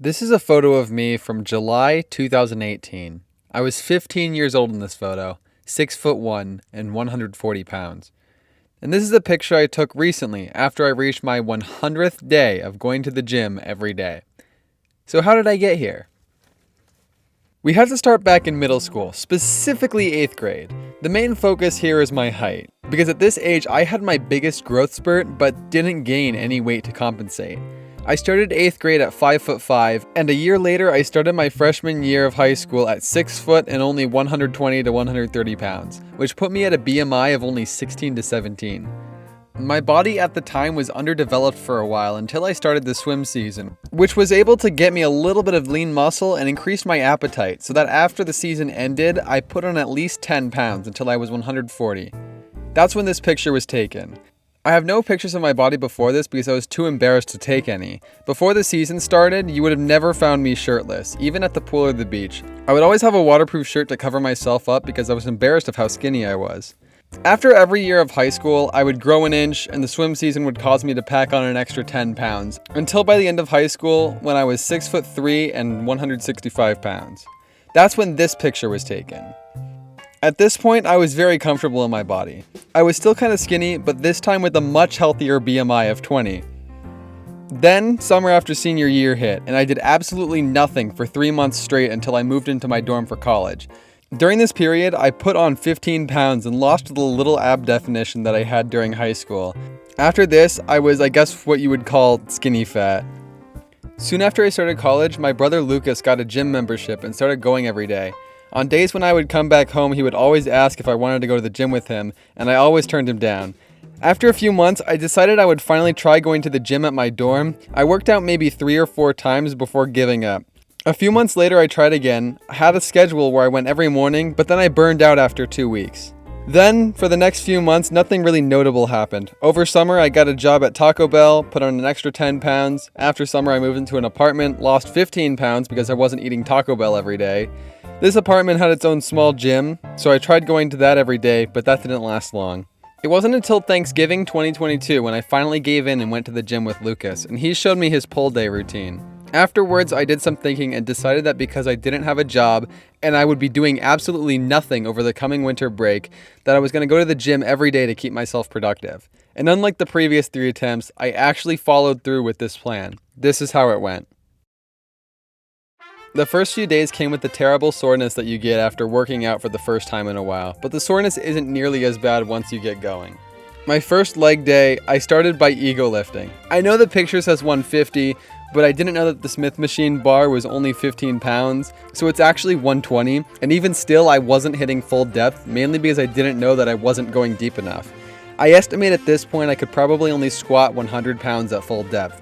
This is a photo of me from July 2018. I was 15 years old in this photo, 6'1" and 140 pounds. And this is a picture I took recently after I reached my 100th day of going to the gym every day. So how did I get here? We have to start back in middle school, specifically 8th grade. The main focus here is my height, because at this age I had my biggest growth spurt but didn't gain any weight to compensate. I started 8th grade at 5'5", and a year later I started my freshman year of high school at 6 foot and only 120 to 130 pounds, which put me at a BMI of only 16 to 17. My body at the time was underdeveloped for a while until I started the swim season, which was able to get me a little bit of lean muscle and increased my appetite, so that after the season ended, I put on at least 10 pounds until I was 140. That's when this picture was taken. I have no pictures of my body before this because I was too embarrassed to take any. Before the season started, you would have never found me shirtless, even at the pool or the beach. I would always have a waterproof shirt to cover myself up because I was embarrassed of how skinny I was. After every year of high school, I would grow an inch and the swim season would cause me to pack on an extra 10 pounds, until by the end of high school when I was 6'3" and 165 pounds. That's when this picture was taken. At this point, I was very comfortable in my body. I was still kind of skinny, but this time with a much healthier BMI of 20. Then, summer after senior year hit, and I did absolutely nothing for 3 months straight until I moved into my dorm for college. During this period, I put on 15 pounds and lost the little ab definition that I had during high school. After this, I was, I guess, what you would call skinny fat. Soon after I started college, my brother Lucas got a gym membership and started going every day. On days when I would come back home, he would always ask if I wanted to go to the gym with him, and I always turned him down. After a few months, I decided I would finally try going to the gym at my dorm. I worked out maybe 3 or 4 times before giving up. A few months later, I tried again. I had a schedule where I went every morning, but then I burned out after 2 weeks. Then, for the next few months, nothing really notable happened. Over summer, I got a job at Taco Bell, put on an extra 10 pounds. After summer, I moved into an apartment, lost 15 pounds because I wasn't eating Taco Bell every day. This apartment had its own small gym, so I tried going to that every day, but that didn't last long. It wasn't until Thanksgiving 2022 when I finally gave in and went to the gym with Lucas, and he showed me his pull day routine. Afterwards, I did some thinking and decided that because I didn't have a job and I would be doing absolutely nothing over the coming winter break, that I was going to go to the gym every day to keep myself productive. And unlike the previous 3 attempts, I actually followed through with this plan. This is how it went. The first few days came with the terrible soreness that you get after working out for the first time in a while, but the soreness isn't nearly as bad once you get going. My first leg day, I started by ego lifting. I know the picture says 150, but I didn't know that the Smith machine bar was only 15 pounds, so it's actually 120, and even still I wasn't hitting full depth, mainly because I didn't know that I wasn't going deep enough. I estimate at this point I could probably only squat 100 pounds at full depth.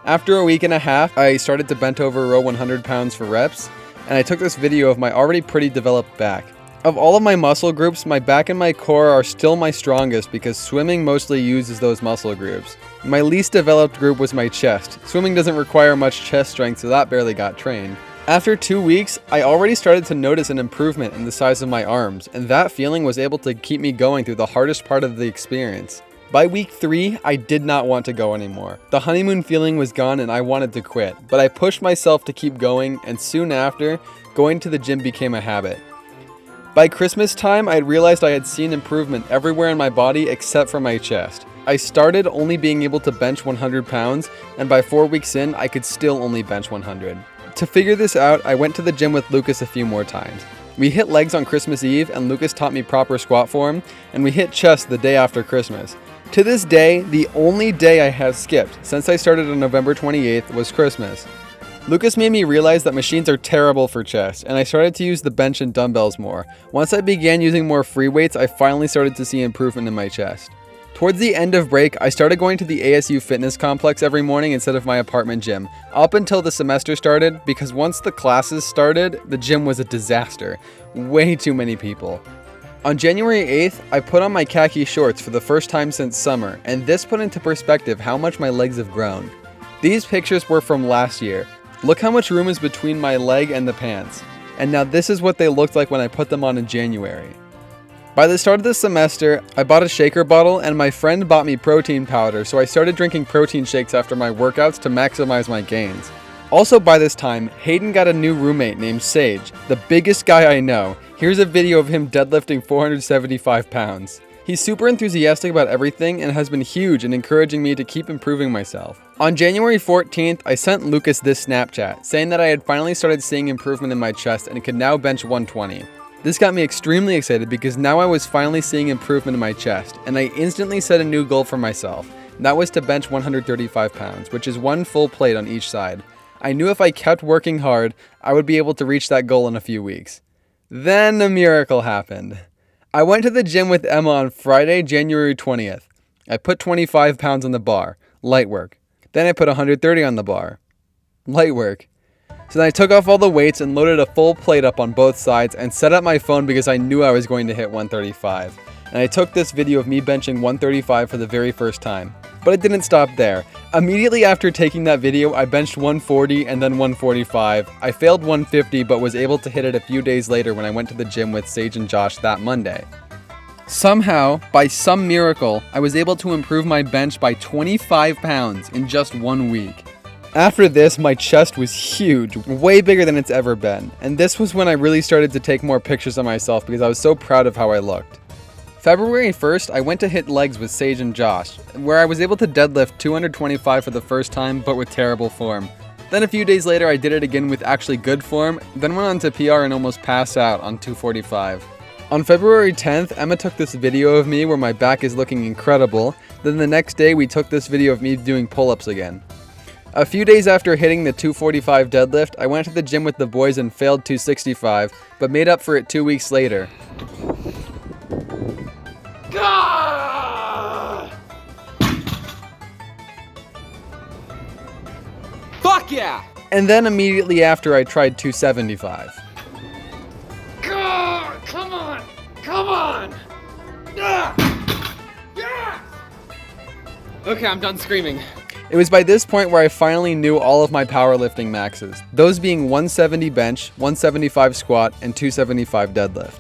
After a week and a half, I started to bent over row 100 pounds for reps, and I took this video of my already pretty developed back. Of all of my muscle groups, my back and my core are still my strongest because swimming mostly uses those muscle groups. My least developed group was my chest. Swimming doesn't require much chest strength, so that barely got trained. After 2 weeks, I already started to notice an improvement in the size of my arms, and that feeling was able to keep me going through the hardest part of the experience. By week 3, I did not want to go anymore. The honeymoon feeling was gone and I wanted to quit, but I pushed myself to keep going, and soon after, going to the gym became a habit. By Christmas time, I realized I had seen improvement everywhere in my body except for my chest. I started only being able to bench 100 pounds, and by 4 weeks in, I could still only bench 100. To figure this out, I went to the gym with Lucas a few more times. We hit legs on Christmas Eve, and Lucas taught me proper squat form, and we hit chest the day after Christmas. To this day, the only day I have skipped since I started on November 28th was Christmas. Lucas made me realize that machines are terrible for chest, and I started to use the bench and dumbbells more. Once I began using more free weights, I finally started to see improvement in my chest. Towards the end of break, I started going to the ASU fitness complex every morning instead of my apartment gym, up until the semester started, because once the classes started, the gym was a disaster. Way too many people. On January 8th, I put on my khaki shorts for the first time since summer, and this put into perspective how much my legs have grown. These pictures were from last year. Look how much room is between my leg and the pants. And now this is what they looked like when I put them on in January. By the start of the semester, I bought a shaker bottle and my friend bought me protein powder, so I started drinking protein shakes after my workouts to maximize my gains. Also by this time, Hayden got a new roommate named Sage, the biggest guy I know. Here's a video of him deadlifting 475 pounds. He's super enthusiastic about everything and has been huge in encouraging me to keep improving myself. On January 14th, I sent Lucas this Snapchat, saying that I had finally started seeing improvement in my chest and could now bench 120. This got me extremely excited because now I was finally seeing improvement in my chest, and I instantly set a new goal for myself. That was to bench 135 pounds, which is one full plate on each side. I knew if I kept working hard, I would be able to reach that goal in a few weeks. Then a miracle happened. I went to the gym with Emma on Friday, January 20th. I put 25 pounds on the bar, light work. Then I put 130 on the bar, light work. So then I took off all the weights and loaded a full plate up on both sides and set up my phone because I knew I was going to hit 135. And I took this video of me benching 135 for the very first time. But it didn't stop there. Immediately after taking that video, I benched 140 and then 145. I failed 150 but was able to hit it a few days later when I went to the gym with Sage and Josh that Monday. Somehow, by some miracle, I was able to improve my bench by 25 pounds in just 1 week. After this, my chest was huge, way bigger than it's ever been. And this was when I really started to take more pictures of myself because I was so proud of how I looked. February 1st, I went to hit legs with Sage and Josh, where I was able to deadlift 225 for the first time, but with terrible form. Then a few days later, I did it again with actually good form, then went on to PR and almost passed out on 245. On February 10th, Emma took this video of me where my back is looking incredible. Then the next day, we took this video of me doing pull-ups again. A few days after hitting the 245 deadlift, I went to the gym with the boys and failed 265, but made up for it 2 weeks later. Fuck yeah! And then immediately after, I tried 275. Come on! Come on! Okay, I'm done screaming. It was by this point where I finally knew all of my powerlifting maxes, those being 170 bench, 175 squat, and 275 deadlift.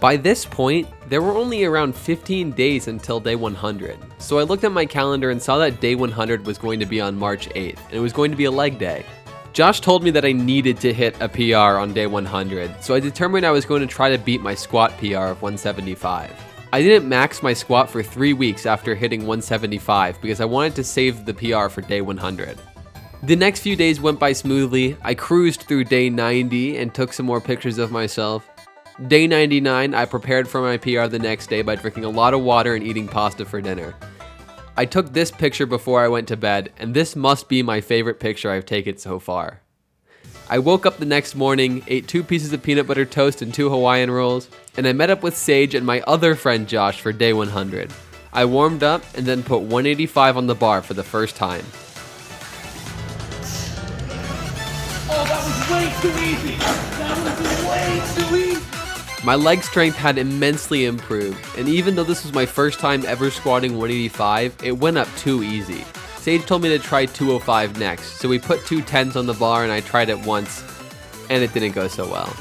By this point, there were only around 15 days until day 100, so I looked at my calendar and saw that day 100 was going to be on March 8th, and it was going to be a leg day. Josh told me that I needed to hit a PR on day 100, so I determined I was going to try to beat my squat PR of 175. I didn't max my squat for 3 weeks after hitting 175 because I wanted to save the PR for day 100. The next few days went by smoothly. I cruised through day 90 and took some more pictures of myself. Day 99, I prepared for my PR the next day by drinking a lot of water and eating pasta for dinner. I took this picture before I went to bed, and this must be my favorite picture I've taken so far. I woke up the next morning, ate 2 pieces of peanut butter toast and 2 Hawaiian rolls, and I met up with Sage and my other friend Josh for day 100. I warmed up and then put 185 on the bar for the first time. Oh, that was way too easy! That was way too easy! My leg strength had immensely improved, and even though this was my first time ever squatting 185, it went up too easy. Sage told me to try 205 next, so we put 2 10s on the bar and I tried it once, and it didn't go so well.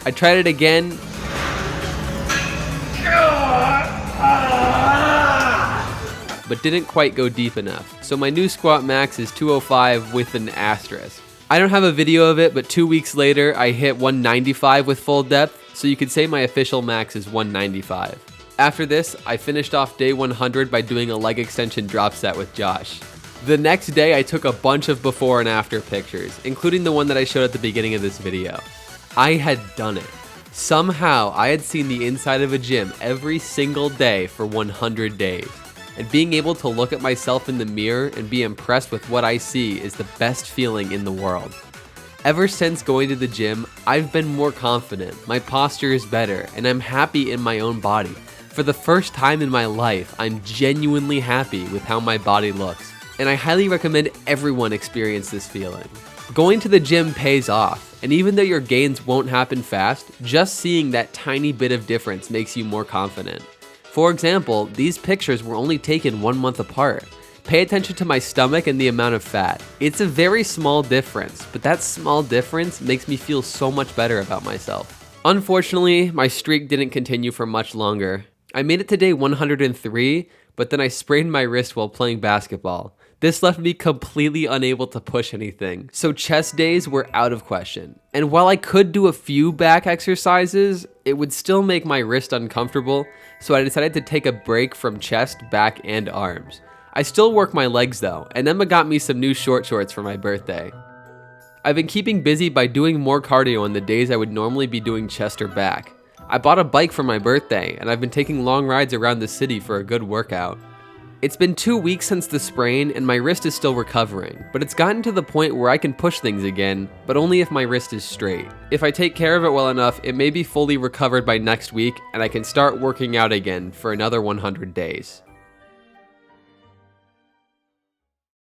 I tried it again, but didn't quite go deep enough, so my new squat max is 205 with an asterisk. I don't have a video of it, but 2 weeks later, I hit 195 with full depth, so you could say my official max is 195. After this, I finished off day 100 by doing a leg extension drop set with Josh. The next day, I took a bunch of before and after pictures, including the one that I showed at the beginning of this video. I had done it. Somehow, I had seen the inside of a gym every single day for 100 days. And being able to look at myself in the mirror and be impressed with what I see is the best feeling in the world. Ever since going to the gym, I've been more confident, my posture is better, and I'm happy in my own body. For the first time in my life, I'm genuinely happy with how my body looks, and I highly recommend everyone experience this feeling. Going to the gym pays off, and even though your gains won't happen fast, just seeing that tiny bit of difference makes you more confident. For example, these pictures were only taken 1 month apart. Pay attention to my stomach and the amount of fat. It's a very small difference, but that small difference makes me feel so much better about myself. Unfortunately, my streak didn't continue for much longer. I made it to day 103, but then I sprained my wrist while playing basketball. This left me completely unable to push anything, so chest days were out of question. And while I could do a few back exercises, it would still make my wrist uncomfortable, so I decided to take a break from chest, back, and arms. I still work my legs though, and Emma got me some new short shorts for my birthday. I've been keeping busy by doing more cardio on the days I would normally be doing chest or back. I bought a bike for my birthday, and I've been taking long rides around the city for a good workout. It's been 2 weeks since the sprain and my wrist is still recovering, but it's gotten to the point where I can push things again, but only if my wrist is straight. If I take care of it well enough, it may be fully recovered by next week and I can start working out again for another 100 days.